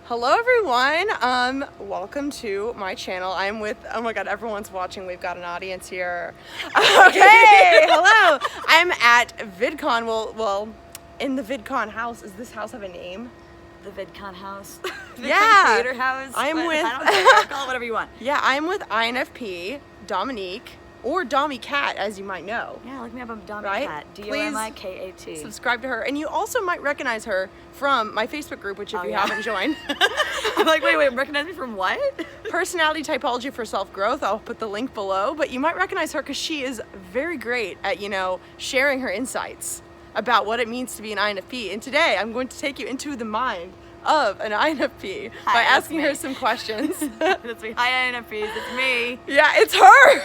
Hello everyone, welcome to my channel. I'm with, oh my god, everyone's watching, we've got an audience here. Okay, hello! I'm at VidCon, well, in the VidCon house. Does this house have a name? The VidCon house? Yeah! Creator house? I'm with, I don't care, call it whatever you want. Yeah, I'm with INFP, Dominique, or Domi Kat, as you might know. Yeah, look me up on Domi Right? Kat, D-O-M-I-K-A-T. Subscribe to her, and you also might recognize her from my Facebook group, which if you haven't joined. I'm like, wait, recognize me from what? Personality Typology for Self-Growth. I'll put the link below, but you might recognize her because she is very great at, sharing her insights about what it means to be an INFP. And today I'm going to take you into the mind of an INFP by asking her some questions. That's me. Hi INFPs, it's me. Yeah, it's her.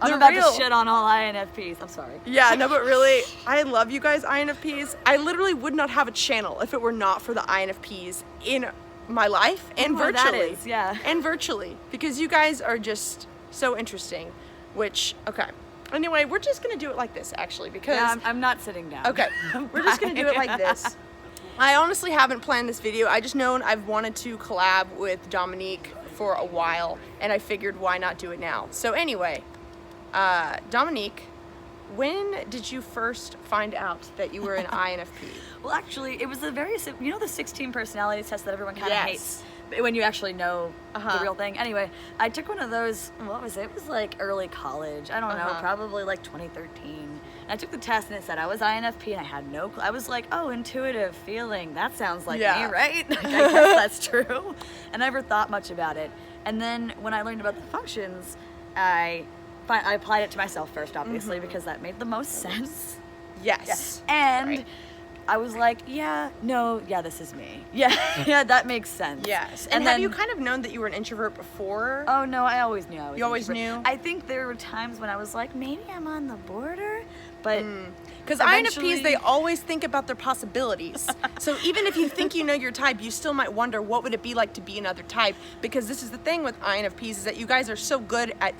I'm about to shit on all INFPs. I'm sorry. Yeah, no, but really, I love you guys INFPs. I literally would not have a channel if it were not for the INFPs in my life and virtually. That is, yeah. And virtually, because you guys are just so interesting, which, okay. Anyway, we're just going to do it like this, actually, because... Yeah, I'm not sitting down. Okay, we're just going to do it like this. I honestly haven't planned this video. I just known I've wanted to collab with Dominique for a while, and I figured why not do it now. So anyway, Dominique, when did you first find out that you were an INFP? Well, actually, it was a very, the 16 personality test that everyone kind of hates when you actually know the real thing. Anyway, I took one of those, what was it? It was like early college. I don't know, probably like 2013. And I took the test and it said I was INFP and I had no clue. I was like, oh, intuitive feeling. That sounds like me, right? I guess that's true. And I never thought much about it. And then when I learned about the functions, I applied it to myself first, obviously, because that made the most sense. Yes. And I was like, this is me. Yeah, that makes sense. Yes. And have you kind of known that you were an introvert before? Oh, no, I always knew I was You always knew? I think there were times when I was like, maybe I'm on the border, but... Because INFPs, they always think about their possibilities. So even if you think you know your type, you still might wonder what would it be like to be another type. Because this is the thing with INFPs, is that you guys are so good at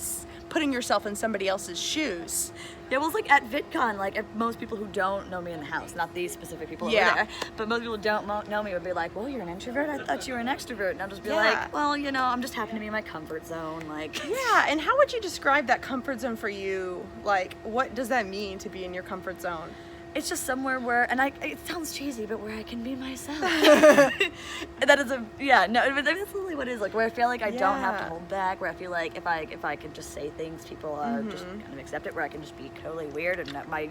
putting yourself in somebody else's shoes. Yeah, well, it's like at VidCon, like most people who don't know me in the house, not these specific people over there, but most people who don't know me would be like, well, you're an introvert? I thought you were an extrovert. And I'll just be like, well, I'm just happen to be in my comfort zone. Like, yeah, and how would you describe that comfort zone for you? Like, what does that mean to be in your comfort zone? It's just somewhere where, and it sounds cheesy, but where I can be myself. That is but that's really what it is, like, where I feel like I don't have to hold back, where I feel like if I can just say things, people just kind of accept it, where I can just be totally weird, and my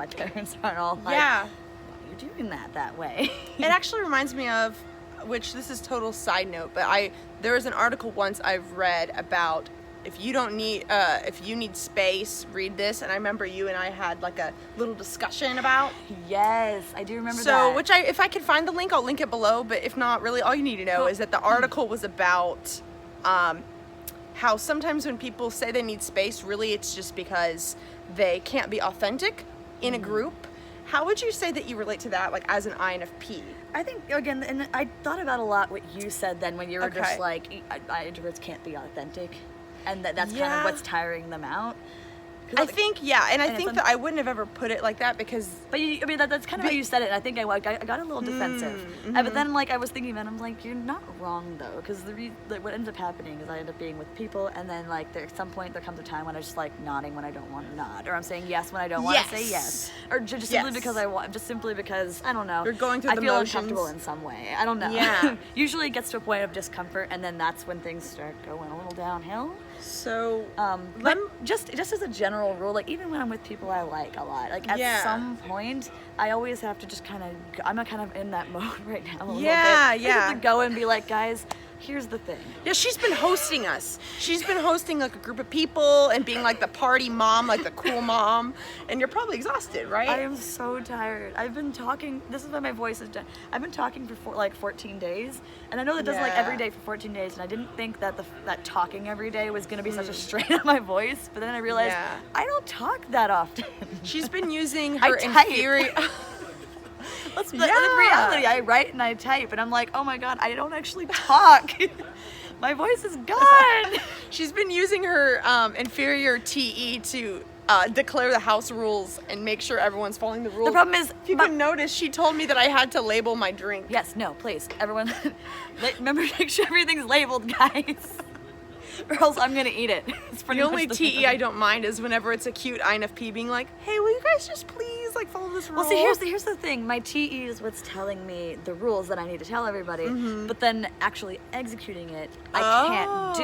parents aren't all like, why are you doing that way? It actually reminds me of, which this is total side note, but there was an article once I've read about if you need space, read this. And I remember you and I had like a little discussion about. Yes, I do remember that. So, if I can find the link, I'll link it below. But if not, really, all you need to know is that the article was about how sometimes when people say they need space, really it's just because they can't be authentic in a group. How would you say that you relate to that, like as an INFP? I think, again, and I thought about a lot what you said then when you were just like, introverts can't be authentic. And that's kind of what's tiring them out. I think, and I think that I wouldn't have ever put it like that because... But that's kind of how you said it, and I think I got a little defensive. But then, I was thinking about it, I'm like, you're not wrong, though, because what ends up happening is I end up being with people, and then, at some point, there comes a time when I'm just, nodding when I don't want to nod, or I'm saying yes when I don't want to say yes. Or just simply because, I don't know. You're going through the motions. I feel uncomfortable in some way. I don't know. Yeah. Usually it gets to a point of discomfort, and then that's when things start going a little downhill. So, but just as a general rule, even when I'm with people I like a lot, at some point, I always have to just I'm kind of in that mode right now a little bit. I have to go and be like, guys, here's the thing. Yeah, she's been hosting us. She's been hosting a group of people and being the party mom, the cool mom. And you're probably exhausted, right? I am so tired. I've been talking. This is why my voice is done. I've been talking for 14 days, and I know that does every day for 14 days. And I didn't think that that talking every day was going to be such a strain on my voice. But then I realized I don't talk that often. She's been using her inferior. In reality, I write and I type, and I'm like, oh my god, I don't actually talk. My voice is gone. She's been using her inferior TE to declare the house rules and make sure everyone's following the rules. The problem is, if you can notice, she told me that I had to label my drink. Yes, no, please, everyone, remember, make sure everything's labeled, guys. Or else I'm gonna eat it. The only TE I don't mind is whenever it's a cute INFP being like, hey, will you guys just please like follow this rule? Well, see, here's the thing. My TE is what's telling me the rules that I need to tell everybody, but then actually executing it, I can't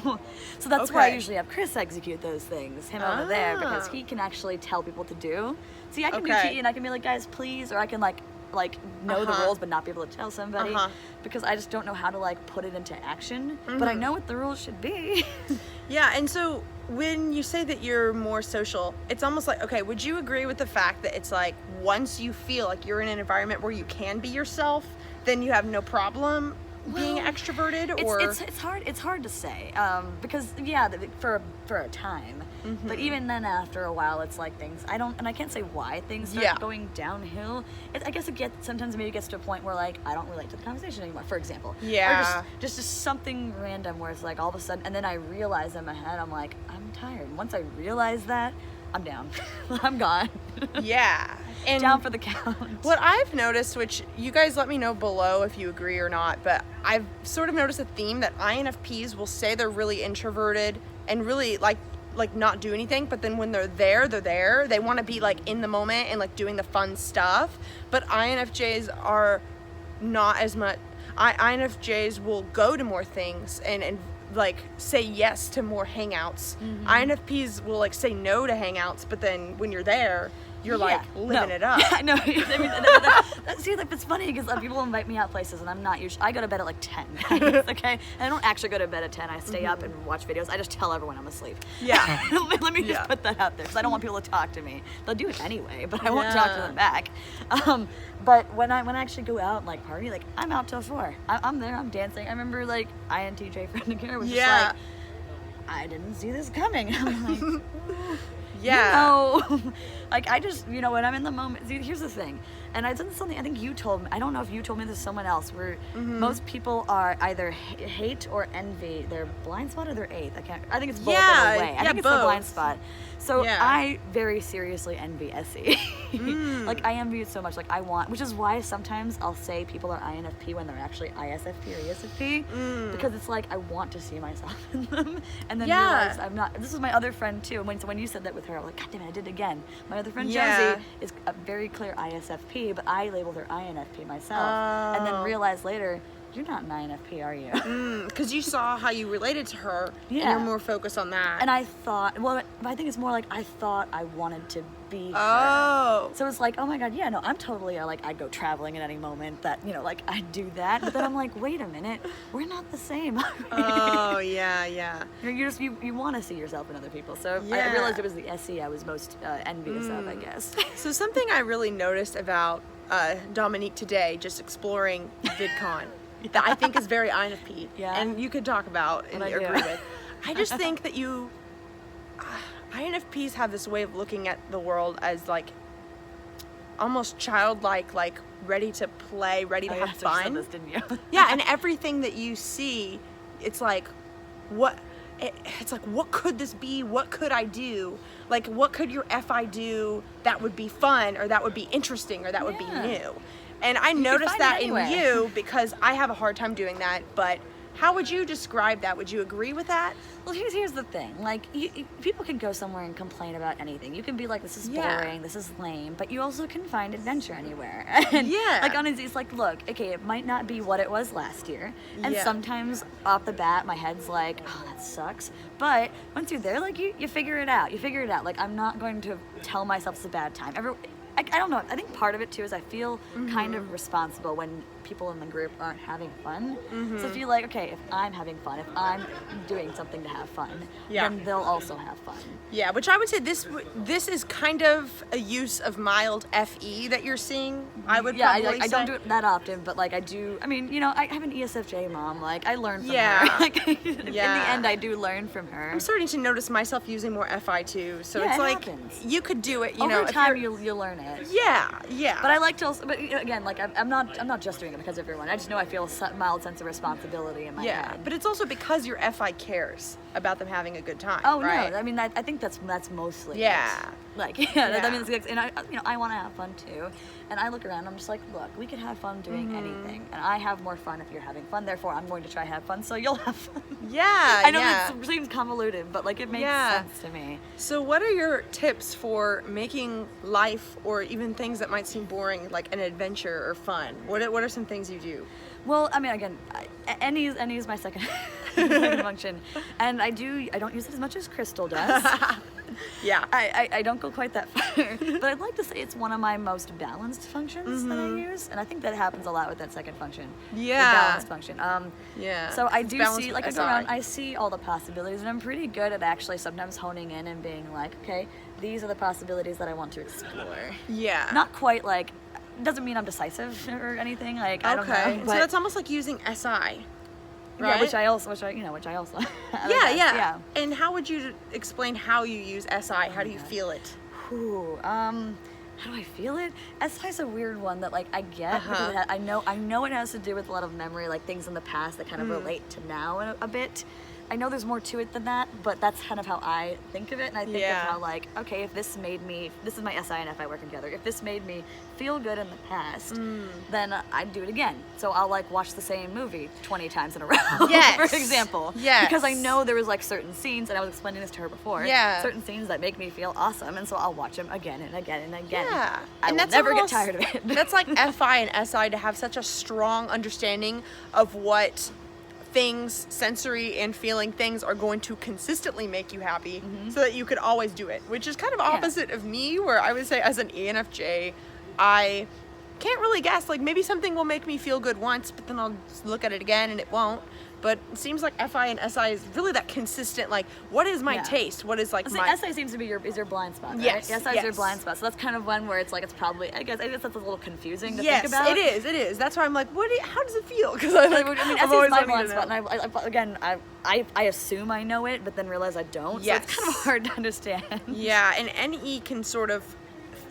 do. So that's why I usually have Chris execute those things, him over there, because he can actually tell people to do. See, I can do TE and I can be like, guys, please, or I can like know the rules but not be able to tell somebody because I just don't know how to like put it into action, but I know what the rules should be. Yeah, and so when you say that you're more social, it's almost like, okay, would you agree with the fact that it's like once you feel like you're in an environment where you can be yourself, then you have no problem being extroverted? Or it's hard to say because for a time, but even then after a while it's like things I can't say why things start going downhill. I guess sometimes maybe it gets to a point where like I don't relate to the conversation anymore, for example. Or just something random where it's like all of a sudden, and then I realize in my head I'm like, I'm tired, and once I realize that, I'm down. I'm gone. Yeah. And down for the count. What I've noticed, which you guys let me know below if you agree or not, but I've sort of noticed a theme that INFPs will say they're really introverted and really like not do anything, but then when they're there. They want to be like in the moment and like doing the fun stuff. But INFJs are not as much. INFJs will go to more things and like say yes to more hangouts. INFPs will like say no to hangouts, but then when you're there, you're like living it up. Yeah, no. See, like it's funny because people invite me out places and I'm not usually. I go to bed at like 10. Okay, and I don't actually go to bed at 10. I stay up and watch videos. I just tell everyone I'm asleep. Yeah. Let me just put that out there because I don't want people to talk to me. They'll do it anyway, but I won't talk to them back. But when I actually go out and like party, like I'm out till 4. I'm there. I'm dancing. I remember like INTJ friend again was just like, I didn't see this coming. I'm like. Like I just, when I'm in the moment, see, here's the thing, and I did something I think you told me, I don't know if you told me this to someone else, where most people are either hate or envy their blind spot or their eighth. I think it's both in a way. I think it's the blind spot. So I very seriously envy SE. Like I envy it so much, like I want, which is why sometimes I'll say people are INFP when they're actually ISFP or ESFP, because it's like I want to see myself in them, and then realize I'm not. This is my other friend too. When you said that with her, I'm like, God damn it, I did it again. My other friend Josie is a very clear ISFP, but I labeled her INFP myself, and then realized later, you're not an INFP, are you? Because you saw how you related to her, and you're more focused on that. And I thought, I think it's more like I thought I wanted to be her. So it's like, oh my God, I'm totally like, I'd go traveling at any moment, that, like I do that. But then I'm like, wait a minute, we're not the same. You want to see yourself in other people. So I realized it was the SE I was most envious of, I guess. So something I really noticed about Dominique today, just exploring VidCon, that I think is very INFP, and you could talk about and agree with. I just think that INFPs have this way of looking at the world as like almost childlike, like ready to play, ready to have fun. You said this, didn't you? And everything that you see, it's like, it's like, what could this be? What could I do? Like, what could your FI do that would be fun, or that would be interesting, or that would be new? And I noticed that in you because I have a hard time doing that, but how would you describe that? Would you agree with that? Well, here's the thing. Like, people can go somewhere and complain about anything. You can be like, this is boring, this is lame, but you also can find adventure anywhere. And like, honestly, it's like, look, okay, it might not be what it was last year. And sometimes off the bat, my head's like, oh, that sucks. But once you're there, like, you figure it out. Like, I'm not going to tell myself it's a bad time. I don't know. I think part of it too is I feel kind of responsible when people in the group aren't having fun. So I feel like, okay, if I'm having fun, if I'm doing something to have fun, then they'll also have fun. Yeah, which I would say this is kind of a use of mild FE that you're seeing. I would probably say. I don't do it that often, but like I do. I mean, I have an ESFJ mom. Like I learn from her. Like in the end, I do learn from her. I'm starting to notice myself using more FI too. So it's like happens. You could do it. Over time, you'll learn it. Yeah. But I like to also. But again, like I'm not just doing it because of everyone. I just know I feel a mild sense of responsibility in my head. But it's also because your FI cares about them having a good time. Oh right? no, I mean I think that's mostly it. Like I mean, and I want to have fun too, and I look around. I'm just like, look, we can have fun doing anything, and I have more fun if you're having fun. Therefore, I'm going to try to have fun, so you'll have fun. Yeah, I know that seems convoluted, but like it makes sense to me. So, what are your tips for making life, or even things that might seem boring, like an adventure or fun? What are some things you do? Well, I mean, again, any is my second function, and I don't use it as much as Crystal does. Yeah, I don't go quite that far, but I'd like to say it's one of my most balanced functions that I use, and I think that happens a lot with that second function. Yeah, the balanced function. So I do see, like, I go around, I see all the possibilities, and I'm pretty good at actually sometimes honing in and being like, okay, these are the possibilities that I want to explore. Yeah, not quite like. Doesn't mean I'm decisive or anything. Like I don't know. So that's almost like using SI, right? Yeah, which I also. Yeah. And how would you explain how you use SI? How do you feel it? How do I feel it? SI is a weird one that like I get because I know it has to do with a lot of memory, like things in the past that kind of relate to now a bit. I know there's more to it than that, but that's kind of how I think of it, and I think of how, like, okay, if this is my SI and FI working together, if this made me feel good in the past, then I'd do it again. So I'll, like, watch the same movie 20 times in a row, for example. Yes. Because I know there was, like, certain scenes, and I was explaining this to her before, certain scenes that make me feel awesome, and so I'll watch them again and again and again. Yeah. I will never get tired of it. That's like FI and SI to have such a strong understanding of what things, sensory and feeling things, are going to consistently make you happy, so that you could always do it, which is kind of opposite of me, where I would say as an ENFJ, I can't really guess, like maybe something will make me feel good once, but then I'll look at it again and it won't. But it seems like FI and SI is really that consistent, like, what is my taste? What is like my... SI seems to be your blind spot, right? Yes. SI is your blind spot. So that's kind of one where it's like, it's probably, I guess that's a little confusing to yes, think about. Yes, it is. That's why I'm like, how does it feel? Because I mean, SI is my blind spot, and I assume I know it, but then realize I don't. Yes. So it's kind of hard to understand. Yeah, and NE can sort of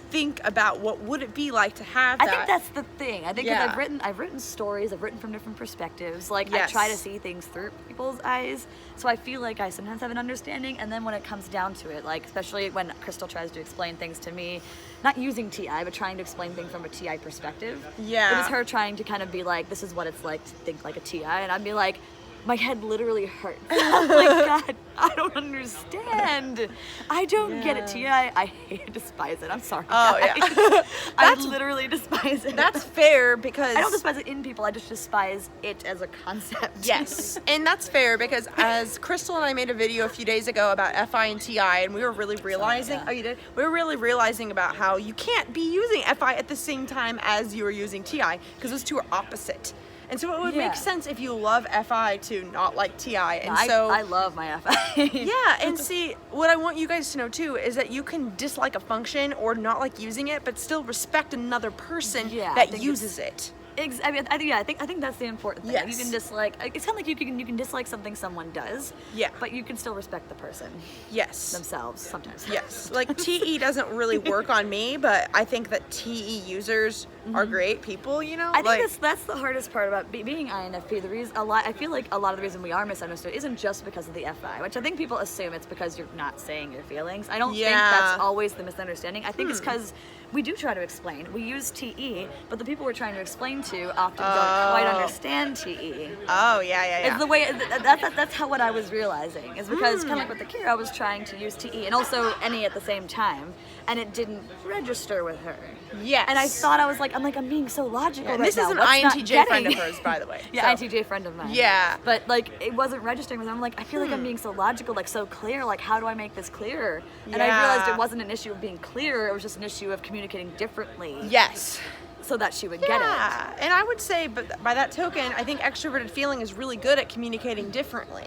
think about what would it be like to have that. I think that's the thing. I think because I've written stories, I've written from different perspectives. Like I try to see things through people's eyes, so I feel like I sometimes have an understanding. And then when it comes down to it, like especially when Crystal tries to explain things to me, not using TI, but trying to explain things from a TI perspective. Yeah, it was her trying to kind of be like, this is what it's like to think like a TI, and I'd be like, my head literally hurts. Like, God, I don't understand. I don't get it, Tia. I hate it, despise it. I'm sorry. I literally despise it. That's fair, because I don't despise it in people. I just despise it as a concept. Yes, and that's fair, because as Crystal and I made a video a few days ago about FI and TI, and we were really realizing. Oh, you did? We were really realizing about how you can't be using FI at the same time as you are using TI, because those two are opposite. And so it would make sense if you love FI to not like TI. And I love my FI. Yeah, and see, what I want you guys to know too is that you can dislike a function or not like using it, but still respect another person that uses it. I mean, I think that's the important thing. Yes. You can dislike. It's kind of like you can dislike something someone does. Yeah. But you can still respect the person. Yes. Themselves sometimes. Yes. Like TE doesn't really work on me, but I think that TE users are great people. You know. I think that's the hardest part about being INFP. I feel like a lot of the reason we are misunderstood isn't just because of the FI, which I think people assume it's because you're not saying your feelings. I don't think that's always the misunderstanding. I think it's because we do try to explain. We use TE, but the people we're trying to explain to often don't quite understand TE. Oh, yeah. It's the way, that's how what I was realizing, is because kind of like with the Kira, I was trying to use TE and also NE at the same time, and it didn't register with her. Yes. And I thought I'm being so logical right now. This is an INTJ friend of hers, by the way. Yeah, so. INTJ friend of mine. Yeah. But like, it wasn't registering with her. I'm like, I feel like I'm being so logical, like so clear, like how do I make this clearer? And I realized it wasn't an issue of being clear, it was just an issue of communicating differently. Yes. So that she would get it. Yeah, and I would say, but by that token, I think extroverted feeling is really good at communicating differently.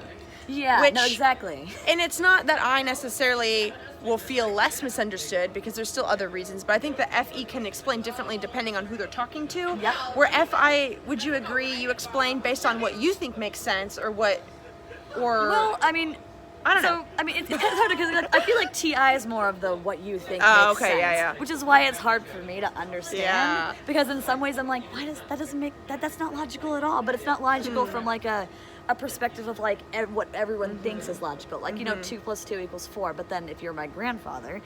Yeah, no, exactly. And it's not that I necessarily will feel less misunderstood, because there's still other reasons, but I think that FE can explain differently depending on who they're talking to. Yep. Where FI, would you agree, you explain based on what you think makes sense, or what, or... Well, I mean, I don't know. So, I mean, it's kind of hard because like, I feel like TI is more of the what you think Oh, makes okay, sense. yeah. Which is why it's hard for me to understand. Yeah. Because in some ways I'm like, why does that doesn't make that's not logical at all. But it's not logical from like a perspective of like what everyone thinks is logical. Like, you know, 2 + 2 = 4. But then if you're my grandfather,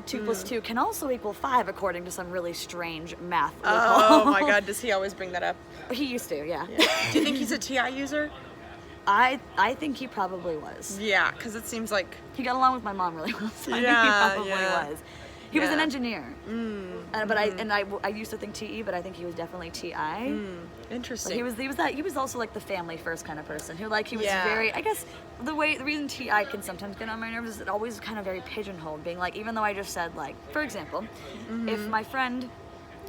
2 + 2 can also equal 5 according to some really strange math loophole. Oh my God, does he always bring that up? He used to, yeah. Do you think he's a TI user? I think he probably was. Yeah, because it seems like... He got along with my mom really well, so I think he Yeah, probably yeah. was. He was an Yeah. engineer, but I used to think TE, but I think he was definitely TI. Interesting. But he was also like the family first kind of person who like he was Yeah. very, I guess the reason TI can sometimes get on my nerves is it always kind of very pigeonholed, being like, even though I just said like, for example, if my friend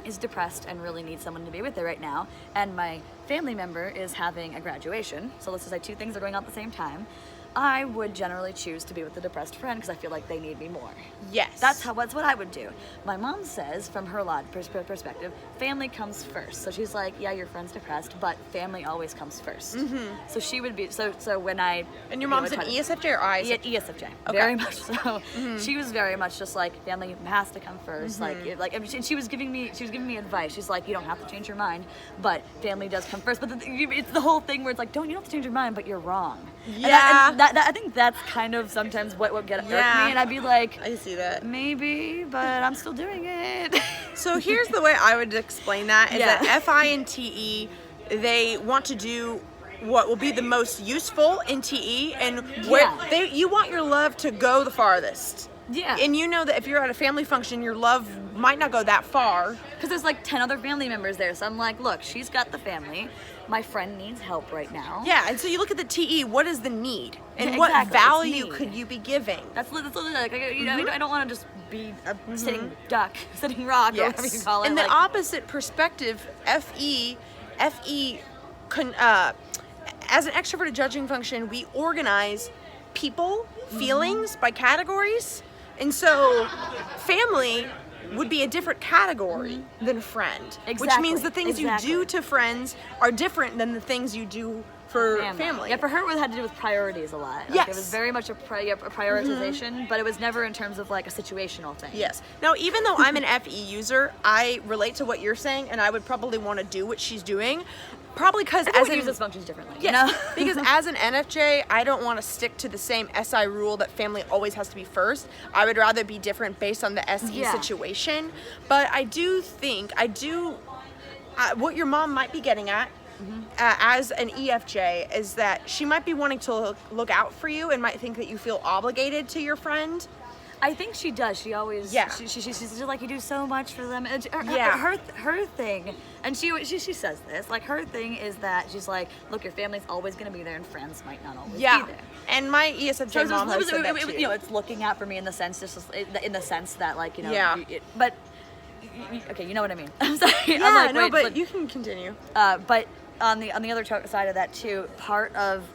is depressed and really needs someone to be with her right now, and my family member is having a graduation, so let's just say 2 things are going on at the same time, I would generally choose to be with the depressed friend because I feel like they need me more. Yes. That's what I would do. My mom says, from her perspective, family comes first. So she's like, yeah, your friend's depressed, but family always comes first. So she would be, so when I... And your mom's an ESFJ or ISFJ? ESFJ, Okay. very much so. She was very much just like, family has to come first. And she was giving me advice. She's like, you don't have to change your mind, but family does come first. But it's the whole thing where it's like, you don't have to change your mind, but you're wrong. Yeah. And I think that's kind of sometimes what would irk me, and I'd be like, I see that. maybe, but I'm still doing it. So here's the way I would explain that, is Yeah. that FI and TE, they want to do what will be the most useful in TE, and where you want your love to go the farthest. Yeah. And you know that if you're at a family function, your love might not go that far. Because there's like 10 other family members there, so I'm like, look, she's got the family. My friend needs help right now. Yeah, and so you look at the TE, what is the need? And Yeah, what exactly, it's value need. could you be giving? That's literally like, you know, I don't want to just be a sitting duck, sitting rock, or whatever you call it. And the like, opposite perspective, FE, as an extroverted judging function, we organize people, feelings by categories. And so family would be a different category than friend. Which means the things you do to friends are different than the things you do for family. Yeah, for her it had to do with priorities a lot. Like, Yes. It was very much a prioritization, but it was never in terms of like a situational thing. Yes. Now, even though I'm an FE user, I relate to what you're saying, and I would probably want to do what she's doing. Probably because Everyone uses functions differently. Yes, You know? because as an NFJ, I don't want to stick to the same SI rule that family always has to be first. I would rather be different based on the SE situation. But I do think, what your mom might be getting at, as an EFJ, is that she might be wanting to look out for you and might think that you feel obligated to your friend. I think she does. She always, she's just like, you do so much for them. And her thing, and she says this, like, her thing is that she's like, look, your family's always going to be there and friends might not always be there. And my ESFJ mom has said that too. You know, it's looking out for me in the sense, that, like, you know, but, okay, you know what I mean. I'm sorry. Yeah, I'm like, but you can continue. But on the other side of that too,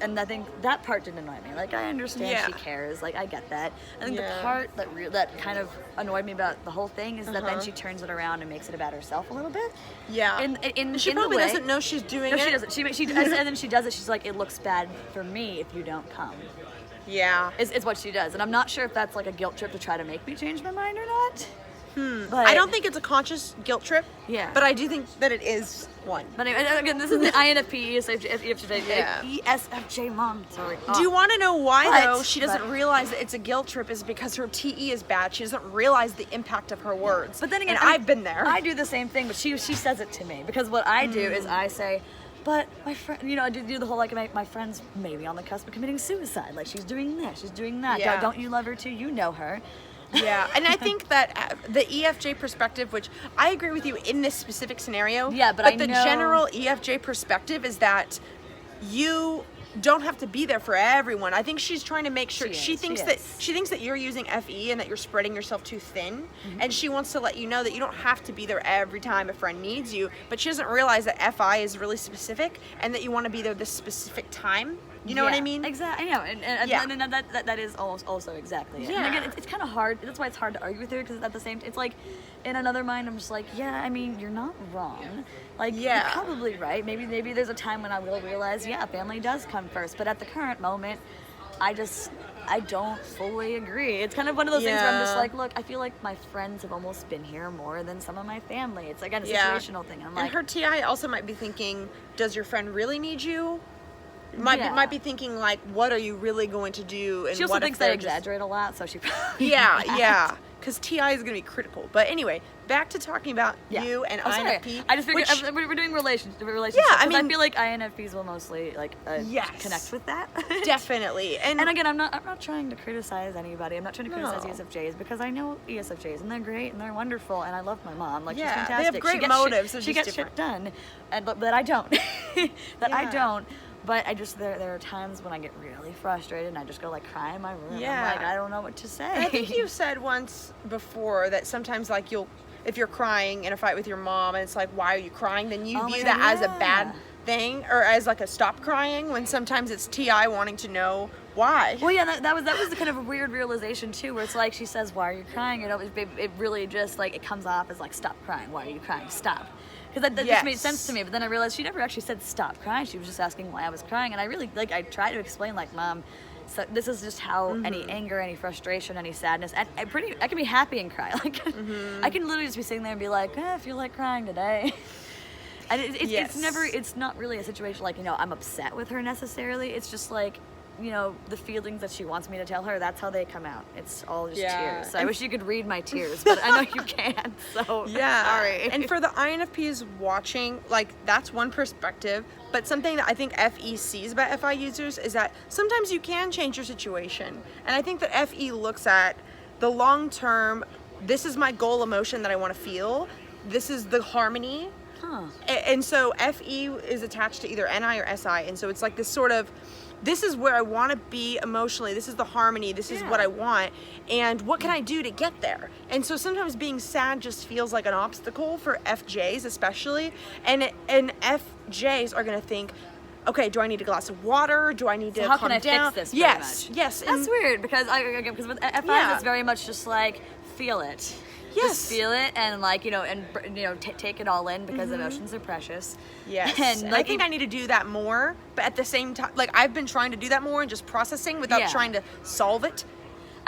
and I think that part didn't annoy me. Like, I understand she cares. Like, I get that. I think the part that kind of annoyed me about the whole thing is that then she turns it around and makes it about herself a little bit. Yeah. She probably doesn't know she's doing it. No, she doesn't. She does, and then she does it. She's like, it looks bad for me if you don't come. Yeah. Is what she does, and I'm not sure if that's like a guilt trip to try to make me change my mind or not. But I don't think it's a conscious guilt trip. Yeah. But I do think that it is one. But anyway, again, this is the INFP, ESFJ mom. Sorry. Do you want to know why, though, she doesn't realize that it's a guilt trip? Is because her TE is bad. She doesn't realize the impact of her words. But then again, I've been there. I do the same thing, but she says it to me. Because what I do is I say, but my friend, you know, I do the whole, like, my friend's maybe on the cusp of committing suicide. Like, she's doing this, she's doing that. Yeah. Don't you love her too? You know her. Yeah, and I think that the EFJ perspective, which I agree with you in this specific scenario, but the general EFJ perspective is that you don't have to be there for everyone. I think she's trying to make sure she thinks that you're using FE and that you're spreading yourself too thin, and she wants to let you know that you don't have to be there every time a friend needs you, but she doesn't realize that FI is really specific and that you want to be there this specific time. You know what I mean? Exactly. I know, and that is also exactly it. Yeah. And again, it's kind of hard. That's why it's hard to argue with her, because at the same time, it's like, in another mind, I'm just like, yeah, I mean, you're not wrong. Like, you're probably right. Maybe there's a time when I will realize, family does come first. But at the current moment, I just I don't fully agree. It's kind of one of those things where I'm just like, look, I feel like my friends have almost been here more than some of my family. It's like a situational thing. I'm like, and her TI also might be thinking, does your friend really need you? Might be thinking like, what are you really going to do? And she also what thinks if I exaggerate a lot, so she probably yeah, because TI is going to be critical. But anyway, back to talking about you and INFP. I just figured we're doing relationships. Yeah, I mean, I feel like INFPs will mostly connect with that. Definitely. And again, I'm not trying to criticize anybody. I'm not trying to criticize ESFJs because I know ESFJs and they're great and they're wonderful and I love my mom. Like she's fantastic. They have great motives. She gets shit done, but I don't. I don't. But I just there are times when I get really frustrated and I just go like cry in my room. Yeah. I'm like, I don't know what to say. And I think you've said once before that sometimes like if you're crying in a fight with your mom and it's like, why are you crying? Then you view that as a bad thing or as like a stop crying, when sometimes it's TI wanting to know why. Well, yeah, that was the kind of a weird realization too, where it's like she says, "Why are you crying?" It really just like it comes off as like, "Stop crying. Why are you crying? Stop." Because that just made sense to me. But then I realized she never actually said stop crying. She was just asking why I was crying, and I really I tried to explain like, Mom, so this is just how any anger, any frustration, any sadness, and I can be happy and cry. Like I can literally just be sitting there and be like, I feel like crying today. And it's not really a situation like, I'm upset with her necessarily. It's just like, the feelings that she wants me to tell her, that's how they come out. It's all just tears. So I wish you could read my tears, but I know you can't. So sorry. And for the INFPs watching, like that's one perspective. But something that I think FE sees about FI users is that sometimes you can change your situation. And I think that FE looks at the long term, this is my goal emotion that I want to feel. This is the harmony. And so FE is attached to either NI or SI. And so it's like this sort of, this is where I want to be emotionally. This is the harmony. This is what I want. And what can I do to get there? And so sometimes being sad just feels like an obstacle for FJs especially. And FJs are going to think, okay, do I need a glass of water? Do I need to how calm can I down? fix this? Yes. That's weird because with FIs it's very much just like feel it. Yes. Just feel it and take it all in because emotions are precious. Yes. And I think I need to do that more, but at the same time, like I've been trying to do that more and just processing without trying to solve it.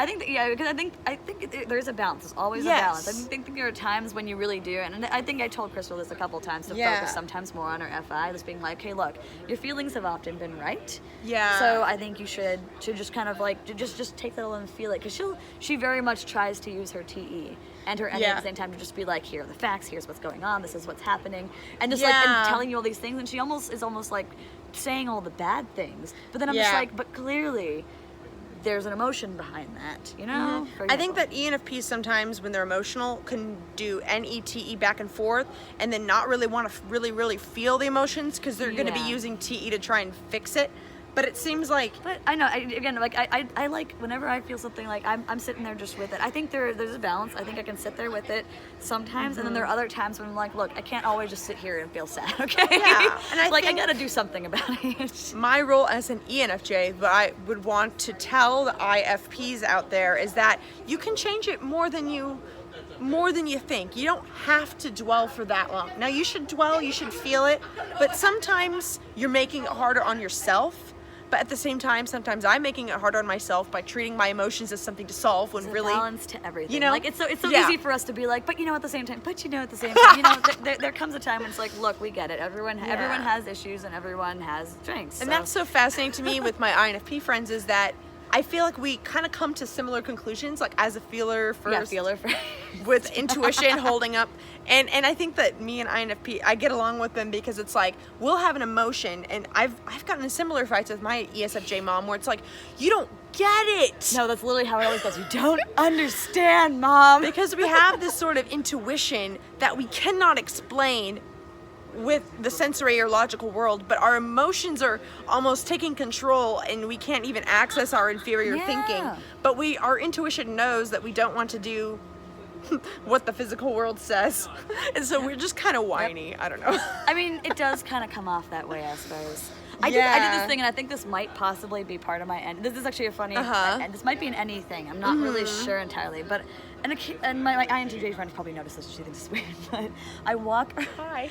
I think because I think there's a balance. There's always a balance. I think there are times when you really do, and I think I told Crystal this a couple times to focus sometimes more on her FI, just being like, hey, look, your feelings have often been right. Yeah. So I think you should just kind of like just take that all and feel it, because she very much tries to use her TE and her NE at the same time to just be like, here are the facts, here's what's going on, this is what's happening, and just and telling you all these things, and she is almost like saying all the bad things, but then I'm just like, but clearly there's an emotion behind that, I think that ENFPs sometimes when they're emotional can do NETE back and forth and then not really want to really feel the emotions because they're going to be using TE to try and fix it. But it seems like... But I know, I like, whenever I feel something, like, I'm sitting there just with it. I think there's a balance. I think I can sit there with it sometimes, and then there are other times when I'm like, look, I can't always just sit here and feel sad, okay? Yeah, and I I gotta do something about it. My role as an ENFJ, but I would want to tell the IFPs out there, is that you can change it more than you think. You don't have to dwell for that long. Now, you should dwell, you should feel it, but sometimes you're making it harder on yourself. But at the same time, sometimes I'm making it harder on myself by treating my emotions as something to solve when really balance to everything. Like it's so easy for us to be like, but at the same time, there comes a time when it's like, look, we get it. Everyone has issues and everyone has strengths. And that's so fascinating to me with my INFP friends is that I feel like we kind of come to similar conclusions, like as a feeler first, with intuition holding up. And I think that me and INFP, I get along with them because it's like, we'll have an emotion, and I've gotten in similar fights with my ESFJ mom where it's like, you don't get it. No, that's literally how it always goes. You don't understand, Mom. Because we have this sort of intuition that we cannot explain with the sensory or logical world, but our emotions are almost taking control and we can't even access our inferior thinking. But our intuition knows that we don't want to do what the physical world says. And so we're just kind of whiny. I don't know. I mean, it does kind of come off that way, I suppose. I did this thing, and I think this might possibly be part of my end. This is actually a funny, and this might be an any thing. I'm not really sure entirely, but and my INTJ friend probably noticed this. She thinks it's weird, but I walk. Hi.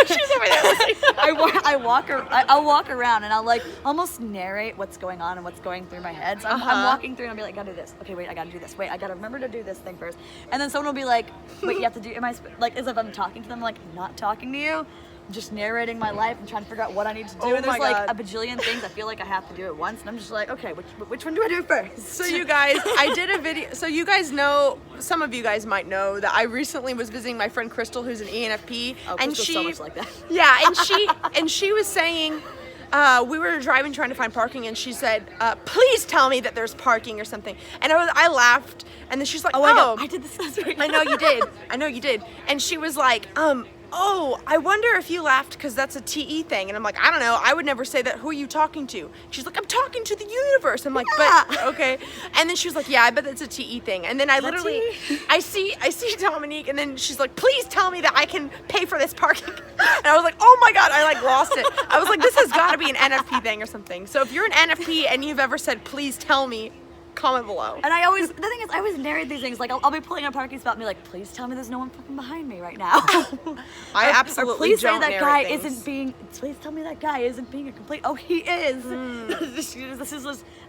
She's over there listening. I'll walk around, and I'll like almost narrate what's going on and what's going through my head. So I'm walking through, and I'll be like, gotta do this. Okay, wait, I gotta do this. Wait, I gotta remember to do this thing first. And then someone will be like, wait, you have to do. Am I like as if I'm talking to them? Like, not talking to you. Just narrating my life and trying to figure out what I need to do. And there's like a bajillion things I feel like I have to do at once, and I'm just like, okay, which one do I do first? So you guys, I did a video. So you guys know, some of you guys might know that I recently was visiting my friend Crystal, who's an ENFP, and she so much like that. Yeah, and she was saying. We were driving trying to find parking, and she said, please tell me that there's parking or something. And I laughed, and then she's like, I did this last week. I know you did. And she was like, I wonder if you laughed because that's a TE thing. And I'm like, I don't know. I would never say that. Who are you talking to? She's like, I'm talking to the universe. I'm like, but okay. And then she was like, yeah, I bet that's a TE thing. And then I literally, I see Dominique, and then she's like, please tell me that I can pay for this parking. And I was like, oh my God, I like lost it. I was like, this has got to be an NFP thing or something. So if you're an NFP and you've ever said, please tell me, comment below. And the thing is, I always narrate these things. Like, I'll be pulling a parking spot and be like, please tell me there's no one fucking behind me right now. I absolutely please don't say that guy things. please tell me that guy isn't being a complete, oh, he is.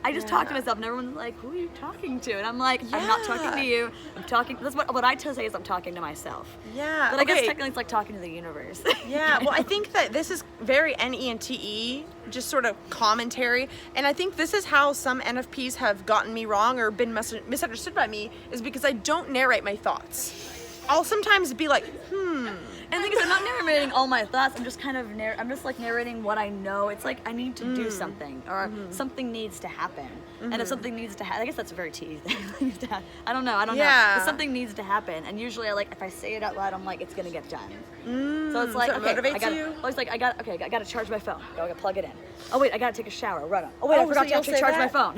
I just talk to myself, and everyone's like, who are you talking to? And I'm like, I'm not talking to you. I'm talking, that's what I say is I'm talking to myself. Yeah. But I guess technically it's like talking to the universe. Yeah, well, I think that this is very NENTE, just sort of commentary. And I think this is how some NFPs have gotten me wrong or been misunderstood by me, is because I don't narrate my thoughts. I'll sometimes be like, And the thing is, I'm not narrating all my thoughts. I'm just kind of narrating what I know. It's like I need to do something, or something needs to happen. And if something needs to happen, I guess that's a very TE thing. I don't know. But something needs to happen, and usually if I say it out loud, I'm like, it's gonna get done. So it's like, so it motivates you? It's like I gotta charge my phone. I gotta plug it in. Oh wait, I gotta take a shower. Run on. Oh wait, I forgot to actually charge my phone.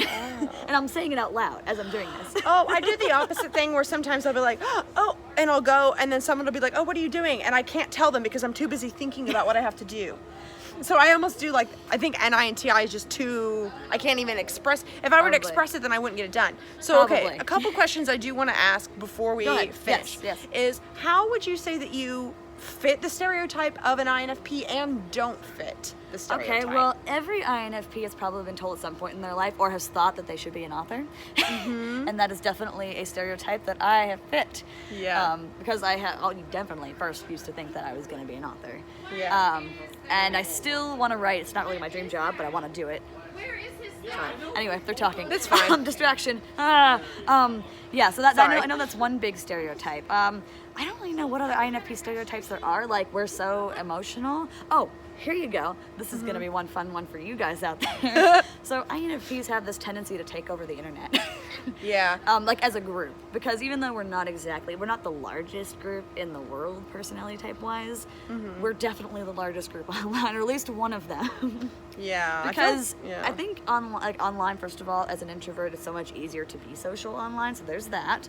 And I'm saying it out loud as I'm doing this. Oh, I do the opposite thing where sometimes I'll be like, oh, and I'll go, and then someone will be like, oh, what are you doing? And I can't tell them because I'm too busy thinking about what I have to do. So I almost do like, I think NINTI is just too, I can't even express. If I were to express it, then I wouldn't get it done. So, okay, a couple questions I do want to ask before we finish is, how would you say that you fit the stereotype of an INFP and don't fit the stereotype? Okay, well, every INFP has probably been told at some point in their life or has thought that they should be an author. And that is definitely a stereotype that I have fit. Yeah. Because I definitely first used to think that I was going to be an author. Yeah. And I still want to write. It's not really my dream job, but I want to do it. Anyway, they're talking. That's fine. Distraction. Yeah, so I know that's one big stereotype. I don't really know what other INFP stereotypes there are. Like, we're so emotional. Oh, here you go. This is going to be one fun one for you guys out there. So INFPs have this tendency to take over the internet. Yeah. Like as a group, because even though we're not the largest group in the world personality type wise, we're definitely the largest group online, or at least one of them. Yeah. Because I think online, first of all, as an introvert, it's so much easier to be social online. So there's that.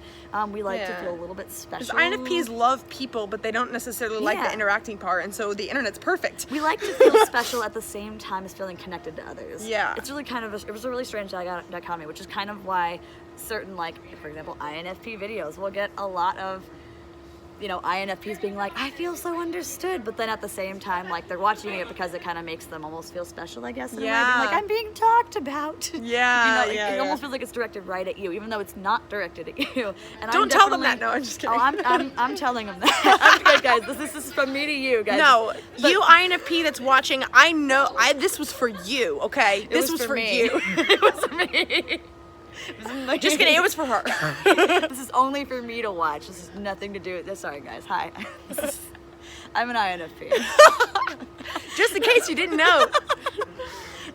We like to feel a little bit special. Because INFPs love people, but they don't necessarily like the interacting part, and so the internet's perfect. We like to feel special at the same time as feeling connected to others. Yeah. It's really it was a really strange dichotomy, which is kind of why certain, like, for example, INFP videos will get a lot of, INFPs being like, I feel so understood, but then at the same time, like, they're watching it because it kind of makes them almost feel special, I guess, in a way, being like, I'm being talked about. Yeah, it almost feels like it's directed right at you, even though it's not directed at you. And don't tell them that. No, I'm just kidding. Oh, I'm telling them that. Okay, guys, this is from me to you, guys. No, you INFP that's watching, I know, this was for you, okay? This was for you. It was for me. Just kidding, it was for her. This is only for me to watch. This has nothing to do with this. Sorry, guys. Hi. I'm an INFP. Just in case you didn't know.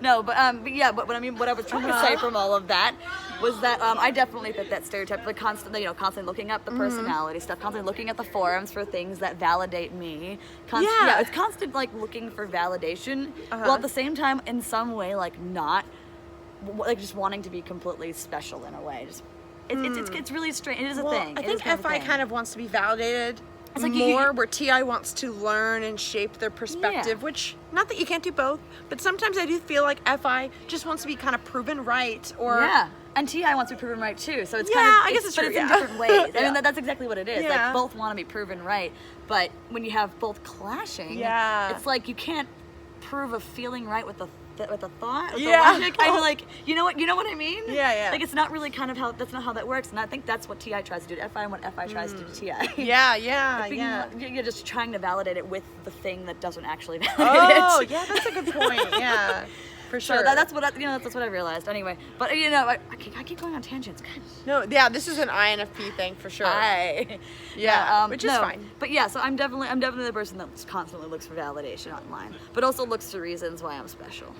No, but what I was trying to say from all of that was that I definitely fit that stereotype, like constantly looking up the personality stuff, constantly looking at the forums for things that validate me. It's constant, like, looking for validation, while at the same time, in some way, like, not, like, just wanting to be completely special in a way. It's really strange. It is a thing. I think FI kind of wants to be validated it's like more, where TI wants to learn and shape their perspective, yeah. which, not that you can't do both, but sometimes I do feel like FI just wants to be kind of proven right, or... Yeah, and TI wants to be proven right too, so it's yeah, kind of... I guess it's true, but it's in different ways. Yeah. I mean, that's exactly what it is. Yeah. Like, both want to be proven right, but when you have both clashing, yeah. it's like you can't prove a feeling right with a thought, with yeah. the logic. I mean, like, you know what I mean? Yeah, yeah. Like, it's not really kind of how, that's not how that works, and I think that's what TI tries to do to FI and what FI tries to do to TI. Yeah, yeah. You're just trying to validate it with the thing that doesn't actually validate Oh, it. yeah, that's a good point, yeah. For sure. So that's what that's what I realized. Anyway, but I keep going on tangents. Gosh. No, yeah, this is an INFP thing for sure. Yeah, which is fine. But yeah, so I'm definitely the person that constantly looks for validation online, but also looks for reasons why I'm special.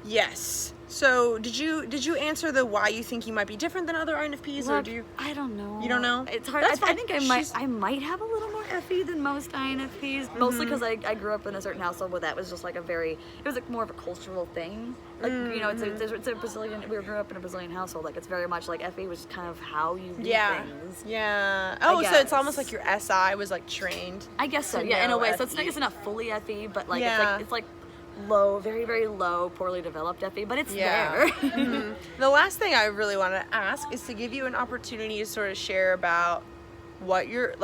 Yes. So did you answer the why you think you might be different than other INFPs? Look, or do you? I don't know. You don't know? It's hard. That's I fine. think I might have a little more FE than most INFPs, mostly because I grew up in a certain household where that was just like it was like more of a cultural thing. Like it's a Brazilian. We grew up in a Brazilian household. Like it's very much like FE was kind of how you do things. Yeah. Oh, so it's almost like your SI was like trained. I guess so. Yeah, in a way. So it's not fully FE, but like it's like low, very, very low, poorly developed FE, but it's there. The last thing I really want to ask is to give you an opportunity to sort of share about what your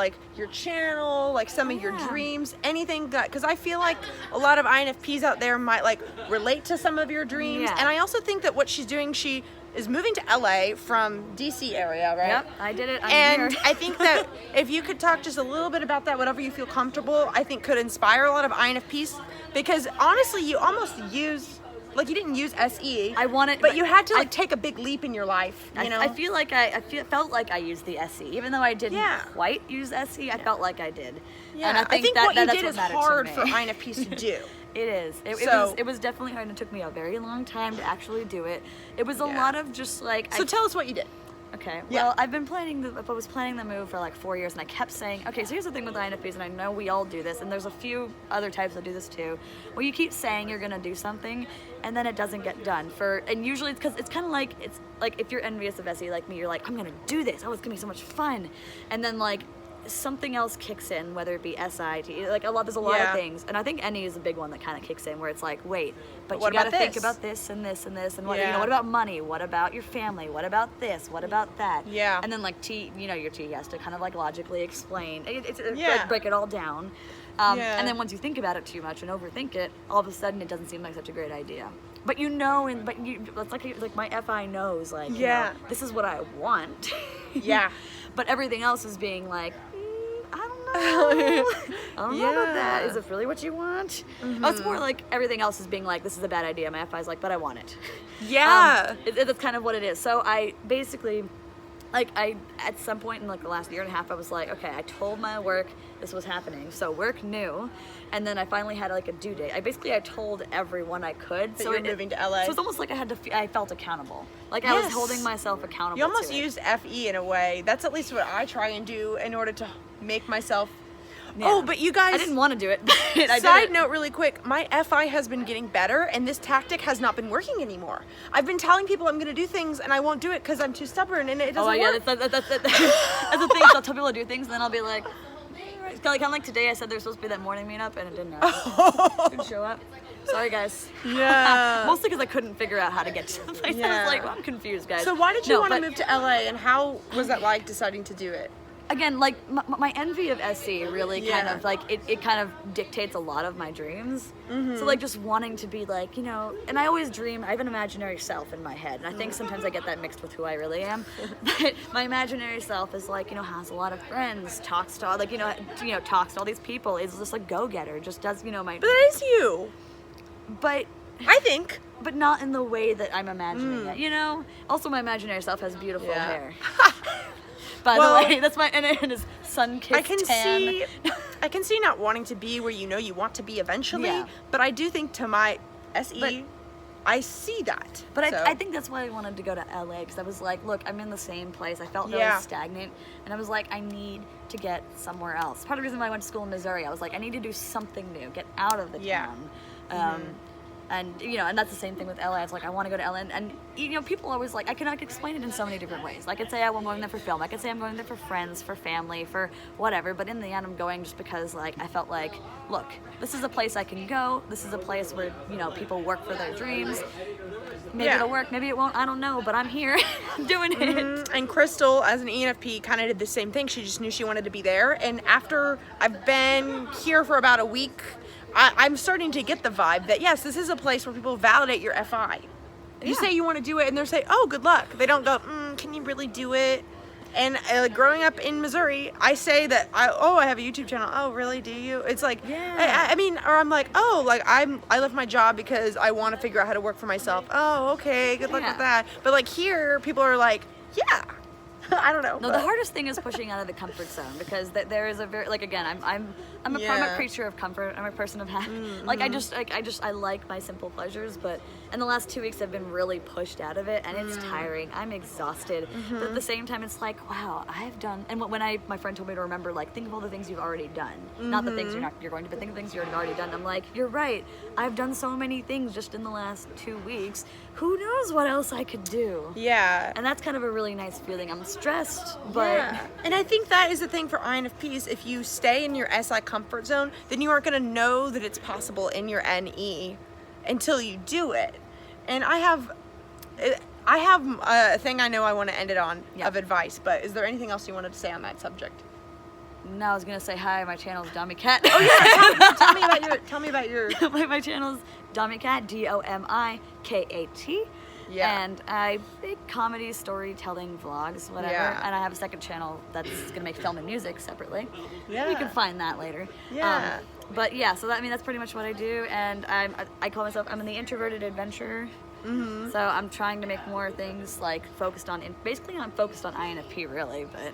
channel, like some of your dreams, anything, because I feel like a lot of INFPs out there might like relate to some of your dreams, and I also think that what she's doing, she is moving to LA from DC area, right? Yep, I did it. And I think that if you could talk just a little bit about that, whatever you feel comfortable, I think could inspire a lot of INFPs, because honestly, you almost used, like you didn't use SE. I wanted, but you had to like take a big leap in your life. You know? I feel like felt like I used the SE, even though I didn't quite use SE. I felt like I did. Yeah, and I think what you that's did what is mattered hard to for me. INFPs to do. It is. It was definitely hard, and it took me a very long time to actually do it. It was a lot of just like. So tell us what you did. Okay. Well, I was planning the move for like 4 years, and I kept saying, okay, so here's the thing with INFPs, and I know we all do this, and there's a few other types that do this too, where you keep saying you're gonna do something, and then it doesn't get done. And usually it's because it's kind of like, it's like if you're envious of SE like me, you're like, I'm gonna do this. Oh, it's gonna be so much fun, and then like something else kicks in, whether it be SIT, like there's a lot of things, and I think NE is a big one that kind of kicks in, where it's like, wait, but you gotta think about this and this and this, and what what about money? What about your family? What about this? What about that? Yeah. And then like your T has to kind of like logically explain. Like break it all down. And then once you think about it too much and overthink it, all of a sudden it doesn't seem like such a great idea. But it's like my FI knows, like, you know, this is what I want. But everything else is being like, I don't know about that. Is it really what you want? Oh, it's more like everything else is being like, this is a bad idea. My FI's like, but I want it. That's kind of what it is. So I basically, at some point in like the last year and a half, I was like, okay, I told my work this was happening. So work knew. And then I finally had like a due date. I told everyone I could. So you're moving to LA. So it's almost like I felt accountable. Like I was holding myself accountable. You almost used FE in a way. That's at least what I try and do in order to make myself. Oh, but you guys, I didn't want to do it. Side note really quick, my FI has been getting better, and this tactic has not been working anymore. I've been telling people I'm going to do things, and I won't do it because I'm too stubborn, and it doesn't work. That's the thing. So I'll tell people to do things, and then I'll be like, kind of like today I said there's supposed to be that morning meetup, and it didn't happen. Didn't show up. Sorry, guys. Yeah. Mostly because I couldn't figure out how to get to the place. I was like, well, I'm confused, guys. So why did you want to move to LA, and how was that like deciding to do it? Again, like my envy of SE really kind of like it kind of dictates a lot of my dreams. So like just wanting to be like, you know, and I always dream. I have an imaginary self in my head, and I think sometimes I get that mixed with who I really am. But my imaginary self is like, you know, has a lot of friends, talks to all these people. Is just like go-getter, just does my. But that is you. But I think. But not in the way that I'm imagining it. You know. Also, my imaginary self has beautiful hair. By the way, that's and his sun-kissed tan. I can see not wanting to be where you know you want to be eventually, but I do think to my SE, I see that. But I think that's why I wanted to go to LA, because I was like, look, I'm in the same place. I felt really stagnant, and I was like, I need to get somewhere else. Part of the reason why I went to school in Missouri, I was like, I need to do something new, get out of the town. And, you know, and that's the same thing with LA. It's like, I want to go to LA. And, you know, people always like, I cannot explain it in so many different ways. I could say I'm going there for film. I could say I'm going there for friends, for family, for whatever. But in the end, I'm going just because, like, I felt like, look, this is a place I can go. This is a place where, you know, people work for their dreams. Maybe it'll work, maybe it won't, I don't know. But I'm here doing it. And Crystal, as an ENFP, kind of did the same thing. She just knew she wanted to be there. And after I've been here for about a week, I'm starting to get the vibe that, yes, this is a place where people validate your FI. You say you want to do it, and they're saying, oh, good luck. They don't go, can you really do it? And growing up in Missouri, I say that, I have a YouTube channel. Oh, really? Do you? It's like, I mean, or I'm like, oh, like I left my job because I want to figure out how to work for myself. Oh, okay, good luck with that. But like here, people are like, yeah. I don't know. No, the hardest thing is pushing out of the comfort zone, because there is a very, like, again, I'm a creature of comfort. I'm a person of like I like my simple pleasures, but in the last 2 weeks I've been really pushed out of it, and it's tiring. I'm exhausted, but at the same time it's like, wow, I've done. And when my friend told me to remember, like, think of all the things you've already done, not the things you're going to, but think of the things you've already done. I'm like, you're right. I've done so many things just in the last 2 weeks. Who knows what else I could do? Yeah. And that's kind of a really nice feeling. I'm stressed, but and I think that is the thing for INFPs. If you stay in your SI comfort zone, then you aren't going to know that it's possible in your NE until you do it. And I have a thing I know I want to end it on of advice, but is there anything else you wanted to say on that subject? No, I was gonna say hi. My channel's Domi Kat. Oh yeah, tell me about your. My channel's Domi Kat, DOMIKAT. Yeah. And I make comedy, storytelling, vlogs, whatever. Yeah. And I have a second channel that's gonna make film and music separately. Yeah. You can find that later. Yeah. But yeah, so that's pretty much what I do, and I call myself, I'm the introverted adventurer. So I'm trying to make more things like focused on, basically I'm focused on INFP really, but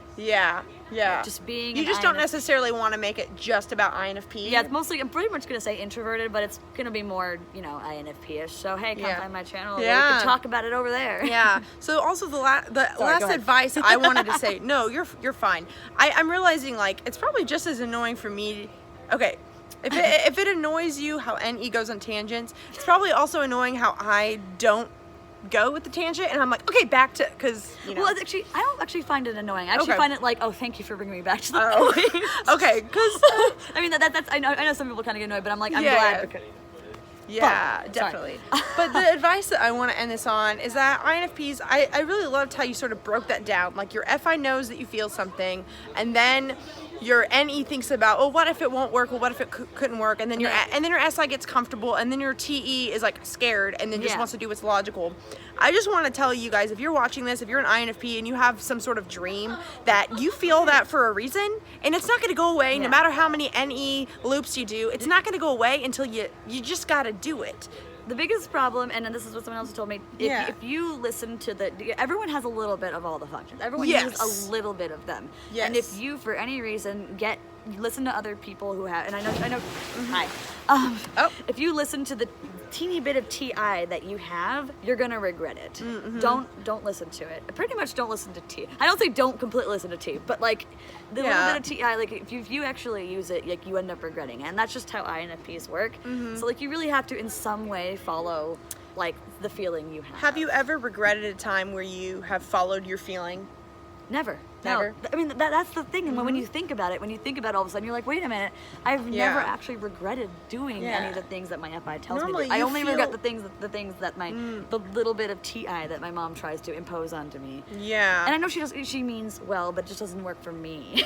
just being you just don't necessarily want to make it just about INFP. Yeah, it's mostly, I'm pretty much gonna say introverted, but it's gonna be more, you know, INFP-ish. So hey, come find my channel. We can talk about it over there. Yeah. So also the last advice I wanted to say, no, you're fine. I'm realizing, like, it's probably just as annoying for me. Okay. If it annoys you how NE goes on tangents, it's probably also annoying how I don't go with the tangent, and I'm like, okay, back to, because, you know. Well, actually, I don't actually find it annoying. I actually find it like, oh, thank you for bringing me back to the point. Okay, because I mean, that's I know some people kind of get annoyed, but I'm like, I'm glad. Because yeah, definitely. But the advice that I want to end this on is that INFPs, I really loved how you sort of broke that down. Like, your FI knows that you feel something, and then your NE thinks about, oh, what if it won't work? Well, what if it couldn't work? And then your SI gets comfortable, and then your TE is like scared, and then just wants to do what's logical. I just want to tell you guys, if you're watching this, if you're an INFP and you have some sort of dream, that you feel that for a reason, and it's not going to go away no matter how many NE loops you do. It's not going to go away until you just got to do it. The biggest problem, and this is what someone else told me, if you listen to everyone has a little bit of all the functions. Everyone uses a little bit of them. Yes. And if you, for any reason, listen to other people who have, and I know, hi. If you listen to the teeny bit of TI that you have, you're gonna regret it. Don't listen to it. Pretty much don't listen to T. I don't say don't completely listen to T, but like the little bit of TI, like if you actually use it, like you end up regretting it, and that's just how INFPs work. So like you really have to in some way follow like the feeling you have. Have you ever regretted a time where you have followed your feeling? Never. No. I mean, that's the thing. And when you think about it, all of a sudden, you're like, wait a minute, I've never actually regretted doing any of the things that my FI tells me to. I only regret the things that the little bit of TI that my mom tries to impose onto me. Yeah. And I know she means well, but it just doesn't work for me.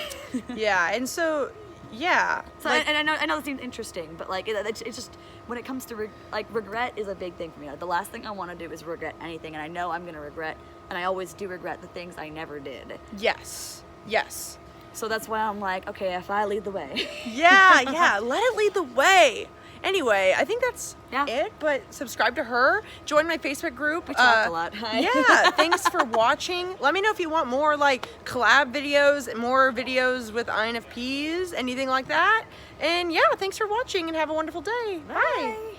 And so, So like, and I know it seems interesting, but like it's just when it comes to regret is a big thing for me. Like, the last thing I want to do is regret anything, and I know I'm gonna regret, and I always do regret the things I never did. Yes. So that's why I'm like, okay, if I lead the way. Let it lead the way. Anyway, I think that's it, but subscribe to her. Join my Facebook group. We talk a lot. Thanks for watching. Let me know if you want more like collab videos, more videos with INFPs, anything like that. And thanks for watching, and have a wonderful day. Bye.